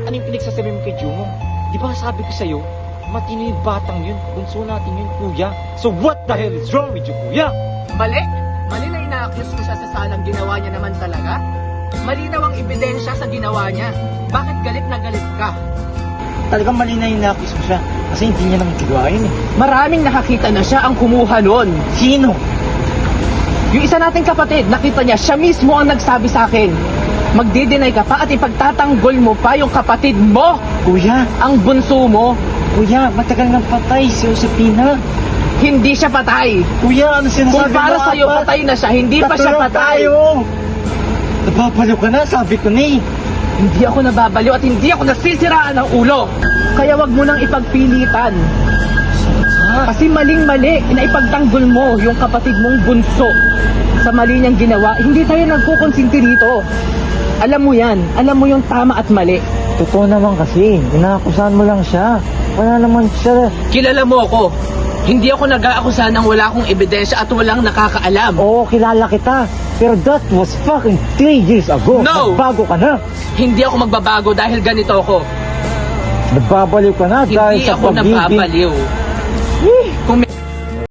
Ano yung pinagsasabi mo kay Jumong? Di ba sabi ko sa'yo, matino yung batang yun, bunso natin yun, kuya. So what the hell is wrong with you, kuya? Mali? Mali na ina-accuse mo siya sa salang ginawa niya naman talaga? Malinaw ang ebidensya sa ginawa niya. Bakit galit na galit ka? Talagang mali na yung nakis mo siya. Kasi hindi niya naman gawa yun eh. Maraming nakakita na siya ang kumuha nun. Sino? Yung isa nating kapatid, nakita niya, siya mismo ang nagsabi sa akin. Magdi-deny ka pa at ipagtatanggol mo pa yung kapatid mo, Kuya, ang bunso mo. kuya, matagal nang patay si Josepina. Hindi siya patay. Kuya, ano Kung sinasabi mo? para sa'yo Apat? patay na siya, hindi pa siya Tatulog patay. tayo. Napapalo ka na, sabi ko na eh. Hindi ako nababaliw at hindi ako nasisiraan ng ulo. Kaya wag mo nang ipagpilitan. Kasi maling-mali, inaipagtanggol mo yung kapatid mong bunso sa mali niyang ginawa. Hindi tayo nagkukonsinti dito. Alam mo yan, alam mo yung tama at mali. Totoo naman kasi, inaakusahan mo lang siya. Wala naman siya. Kilala mo ako. Hindi ako nag-aakusahan ng wala akong ebidensya at walang nakakaalam. Oo, kilala kita. Pero that was fucking 3 years ago. No! Nagbago ka na. Hindi ako magbabago dahil ganito ako. Nagbabaliw ka na dahil Hindi sa ako pagiging... nababaliw.